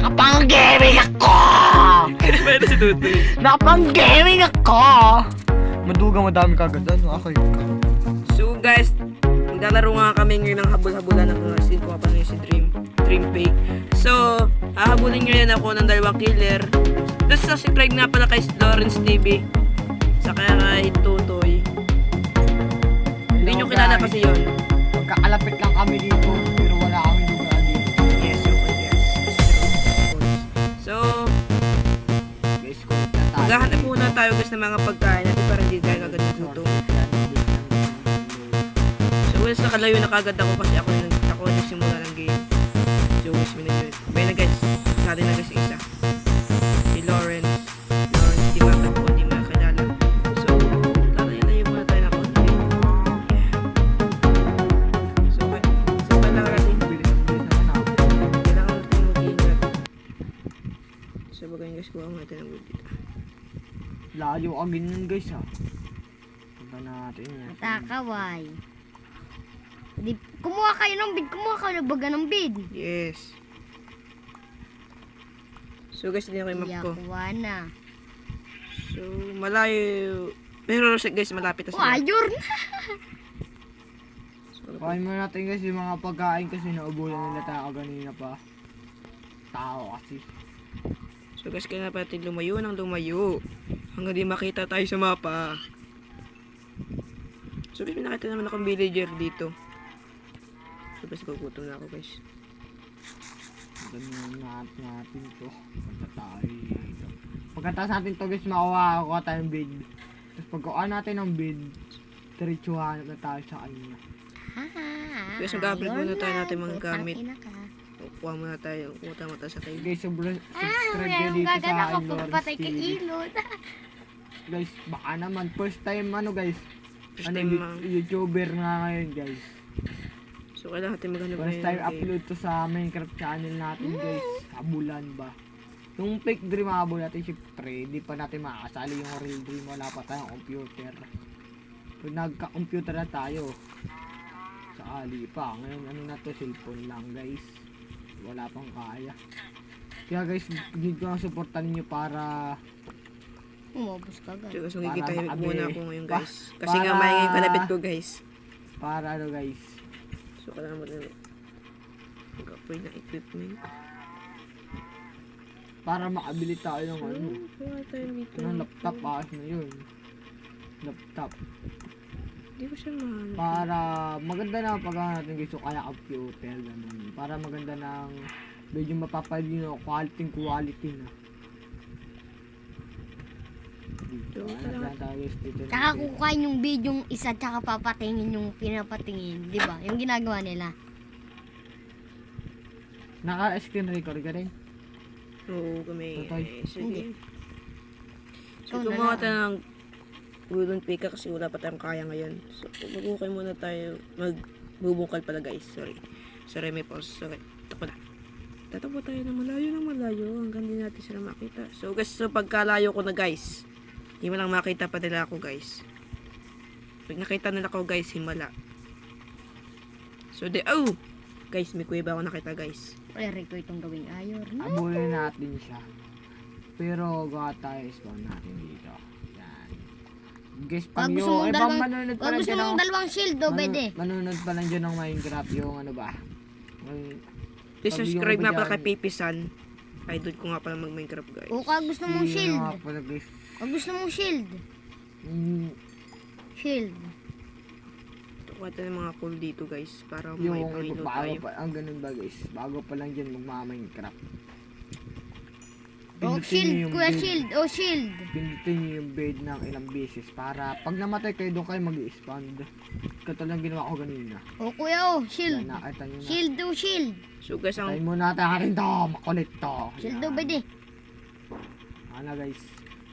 Nakapang-gaming ako! Pwede si Tutoy. Nakapang-gaming ako! Maduga madami kagad. Ano ako yun? So guys, maglalaro nga kami ngayon ng habol-habulan ng mga scene ko pa si Dream Fake. So, hahabulin nyo yan ako ng 2 killer. Tapos subscribe nga pala kay Lawrence TV. Saka kay Tutoy. Hindi nyo kilala kasi yun. Magkakalapit lang kami dito, pero wala kami dugaan dito. Yes, okay, yes. So, Guys, kung na tayo. maghahanap muna tayo guys ng mga pagkain natin para hindi tayo kagad nagutom. So, once nakalayo na kagad ako kasi ako nagsimula ng game. So, wish me na yun. May na guys, sa atin na guys yung isa. Si Lawrence, di ba ko hindi makakilala. So, lalayo muna tayo na konti. Yeah. So, kailangan natin mag-ingat. So, bagay guys, kuha mo natin ang wood dito. Layo agin yun guys ha. Punta natin yan. Matakaway. Di, kumuha kayo ng bid. Kumuha kayo ng baga ng bid. Yes. So guys, hindi na kayo map ko. Yakuha na. So, malayo. Pero guys, malapit na Oh, sila. ayun na. So, Kain muna natin guys yung mga pagkain kasi naubulan nila tayo kanina pa. Tao kasi. so guys, kailangan pa natin lumayo ng lumayo. Hanggang di makita tayo sa mapa. So guys, may nakita naman akong villager dito. So guys, gugutom na ako guys. Ganyan natin to. Punta tayo dito. Pagkatapos natin to guys, makuha tayong bid. Tapos pagkuha natin ng bid, diretsuhan na tayo sa kanya. Guys, mag-upload muna tayo natin mga gamit. Putang ina ka. Kuha muna tayo. Kuha mata sa kayo. Guys, subscribe kayo Mayroong dito sa gagana ko akin, Lawrence pagpatay kay TV. Ilot. Guys, baka naman first time guys. First time, YouTuber nga ngayon guys. So kailangan natin maghanap First ngayon time ng game. upload to sa Minecraft channel natin guys. Kabulan ba? Yung fake dream habol natin syempre, di pa natin makakasali yung real dream. Wala pa tayong computer. Pag nagka-computer na tayo, sakali pa. Ngayon ano na to, cellphone lang guys. Wala pang kaya. Kaya guys, need ko ang supportan niyo para Umabos ka agad. So guys, magkikita Para muna makabi- ako ngayon Pa- guys. Kasi nga para- maingay yung kalapit ko guys. para ano guys. So kailangan mo na mag-upgrade ng equipment. Para makabili tayo ng ano. Wala tayo dito. Ng laptop, ayos na yun. Laptop. Hindi ko siya mahanap. Para maganda na pag natin gusto kaya computer ganun. Para maganda ng medyo mapapalino quality na. Dito, ano na tayo guys dito. Tsaka kukuhain yung bid yung isa tsaka papatingin yung pinapatingin. Di ba? Yung ginagawa nila. Naka-screen record ka rin? Oo, kami. Tatay. Sige. So, Ikaw na gumawa lang. tayo ng wooden pika kasi wala pa tayong kaya ngayon. So, magbukay muna tayo. Magbubukal pala guys. Sorry, may pause. Okay, takbo na. Tatakbo tayo ng malayo hanggang di natin sila makita. So guys, so pagkalayo ko na guys, hindi mo lang makita pa nila ako guys. Pag nakita nila ako guys, himala. So oh! Guys, may kuweba ako nakita guys. Pwede ko itong gawing ayor. Abulin natin siya. Pero gawa tayo spawn natin dito. Yan. Guys, pag Pag gusto yung mong ibang dalawang, manunod pa pag lang gusto dyan mong ng- dalawang shield, do, pwede. manunod pa lang dyan ng Minecraft yung ano ba? Yung- Please Pag subscribe yung nga iba pala kay dyan- Pipisan. Idol ko nga pala mag-Minecraft guys. O kag gusto mong yung shield. mga pala, guys. Kag gusto mong shield. Mm, Shield. Tukuha tayo ng mga cool dito guys. Para may yung pangilo bago tayo. pa, ang ganun ba guys? Bago pa lang dyan magma-Minecraft. O Pindutin shield, niyo yung kuya bed. shield. O shield. Pindutin niyo yung bed ng ilang beses para pag namatay kayo doon kayo mag-expand. Katulad ng ginawa ko kanina. O kuya o, shield. Yan, nakita niyo na. Shield o shield. So guys, Tayo ang muna tayo rin to. Makulit to. Shield o Yan. pwede. Ano guys.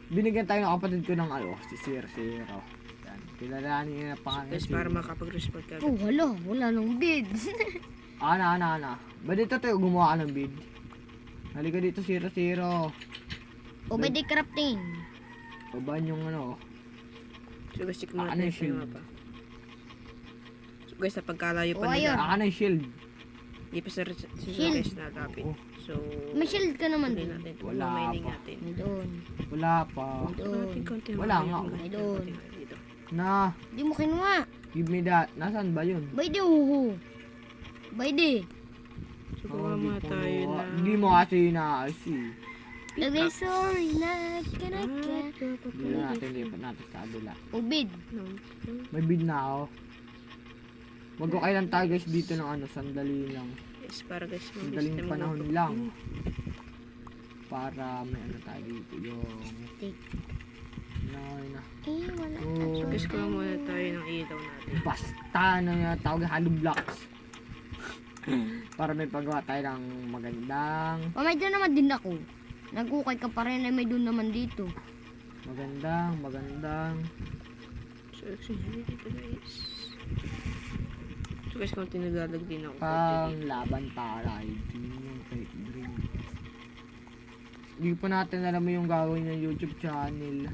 Binigyan tayo ng kapatid ko ng si Sir Zero. Yan. Kilalanin niyo na pangalan guys, para makapag-respond ka. Oh, wala nang bid. Ana. Ba dito tayo gumawa ka ng bid? Halika dito, Zero. O pwede crafting. Babaan yung ano. So guys, check muna Ano tayo yung sa shield? mapa. So guys, sa pagkalayo pa Oh, ayun. nila, Aka na yung shield. hindi pa sa Shield. guys nalapit. Oo. So, May shield ka naman tuloy dun. natin. Wala Mining pa. natin. May doon. Wala pa. May doon. Wala nga. May doon. Dito. Na, Di mo kinuha. give me that. Nasaan ba yun? Bay di uhu. Bay di. So, gawa muna tayo na... Hindi mo kasi inaayos eh. Lagay sorry na ka. Hindi na natin lipat natin sa kabila. Ubid. May bid na ako. Mag-okay lang tayo guys dito ng ano, sandali lang. Yes, para guys, Sandaling panahon lang. Para may ano tayo dito yung... Stick. na. Eh, wala. So, Guys, gawa muna tayo ng ilaw natin. basta na tawag hollow blocks. Para may pagawa tayo ng magandang, Oh, may doon naman din ako. Nag-ukay ka pa rin, eh, may doon naman dito. magandang. So, actually, dito guys. So guys, kung tinagalag din ako. Pang laban para din yung fake dream. Hindi pa natin alam yung gagawin ng YouTube channel.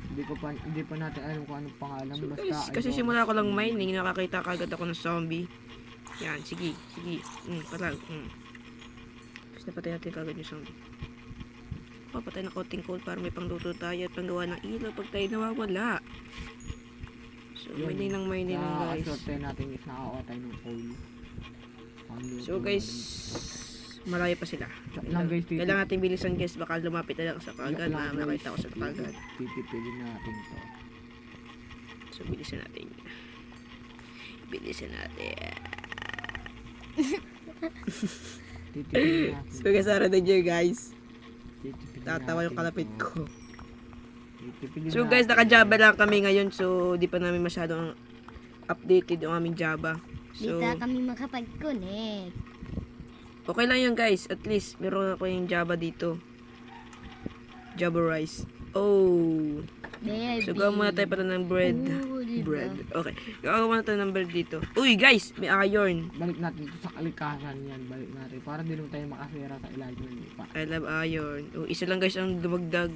Hindi pa natin alam kung anong pangalan. So Basta guys, kasi simula ko lang mining, nakakita kagad ako ng zombie. Yan, sige. Palag. Tapos napatay natin kagad yung zombie. Papatay na coating coal para may pangluto tayo at panggawa ng ilaw pag tayo nawawala. So, Yun. mining lang guys. Nakasort natin is nakakawa tayo ng coal. So guys, malayo pa sila. Joke lang guys, Kailangan natin bilisan guys, baka lumapit na lang sa Joke kagad, lang, makita ko guys. sa kagad. Titipidin natin to. So, bilisan natin. Titipidin natin. So guys, ara na dyan guys. Titipidin Tatawa yung natin kalapit to. ko. Titipidin So guys, natin. naka-Java lang kami ngayon. So, di pa namin masyadong updated yung aming Java. So, Dito kami makapag-connect. okay lang yun guys. At least, meron ako yung Java dito. Java rice. Oh. Baby. So, gawa muna tayo pala ng bread. Oo, diba? Bread. Okay. Gawa muna tayo ng bread dito. Uy guys, may iron. Balik natin to sa kalikasan yan. Balik natin. Para di naman tayo makasira sa ilalim ng lupa. I love iron. Oh, isa lang guys ang dumagdag.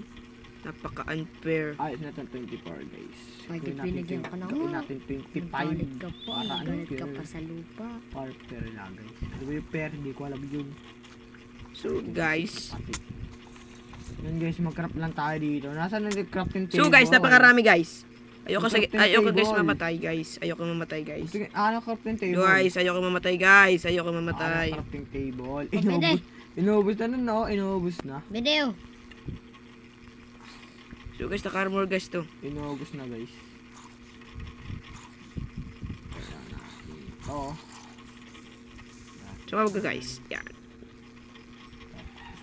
Napaka-unfair. Ayos na to 24 guys. Ay, Gawin binigyan ka na gawin nga. natin 25. Galit ka pa. Para ano, Galit ka pure. pa sa lupa. Para per lang guys. Ano ba yung per? Di ko alam yun. So guys. Pati. Yun guys, mag-craft lang tayo dito. Nasaan na yung crafting table? So guys, napakarami guys. Ayoko Crafting guys table. mamatay guys. Ayoko mamatay guys. Sige, ano crafting table? Guys, ayoko mamatay guys. Ayoko mamatay. Ano crafting table? pwede. Inubos na nun, no? Inubos na. Video. So guys, naka-armor guys to. Inubos na guys. Oo. So wag guys. Yan.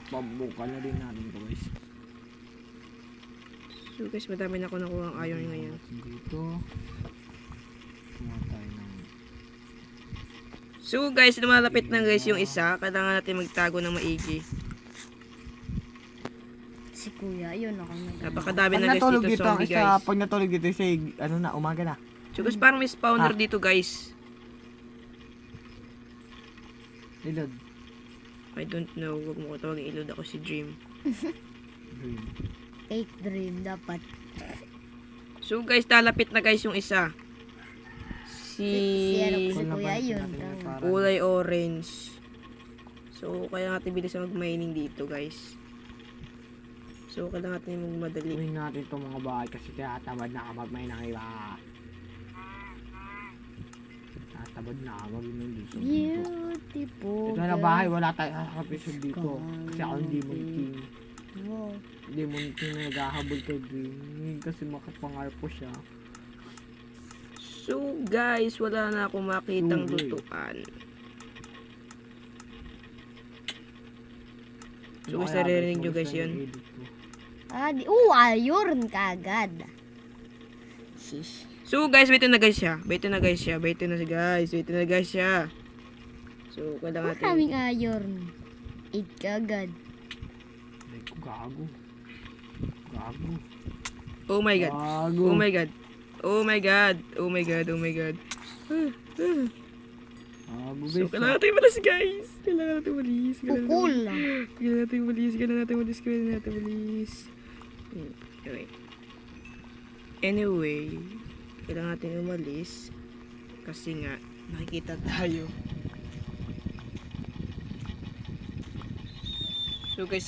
Pabuka na din natin to guys. So guys, madami na ako nakuha ang iron ngayon. Dito. Kumuha tayo ng... So guys, lumalapit na guys yung isa. Kailangan natin magtago ng maigi. Si kuya, yun ako nag Napakadami Pag na guys natulog dito dito ang zombie isa, guys. pag natulog dito isa, ano na, umaga na. So guys, parang may spawner dito guys. Ilod. I don't know. Huwag mo ko tawagin ilod, ako si Dream. Green. Fake dream dapat. So guys, lalapit na guys yung isa. Si ano po si Kung kuya napansin yun. natin yan, tama. parang- Kulay orange. So, kaya natin bilis na mag-mining dito, guys. So, kailangan natin magmadali. Uwin natin itong mga bahay kasi tinatamad na kamagmay ng iba. Tinatamad na kamagmay ng dito. Beautiful. Ito na bahay, wala tayo kakapisod dito. Kasi ako hindi king. Wow. Demon king na naghahabol kay Green. Kasi makapangarpo siya. So, guys, wala na akong makitang Sugoy. lutuan. So, guys, Kaya, naririnig nyo magustuhan guys yun. yung edit ko. Ayun kagad. Shish. So, guys, wait na guys siya. Wait na guys siya. Wait na guys. Wait na guys siya. So, kailangan natin. Maraming iron. 8 kagad. Ay, ko gago. Gago. Oh my God. Gago. Oh my God. Oh my God. Oh my God. Oh my God. Gago So, guys. kailangan natin malis, guys. Kailangan natin malis. Pukul. Kailangan natin malis. Kailangan natin malis. Kailangan natin malis. Okay. Anyway, kailangan natin umalis. Kasi nga, nakikita tayo. So guys,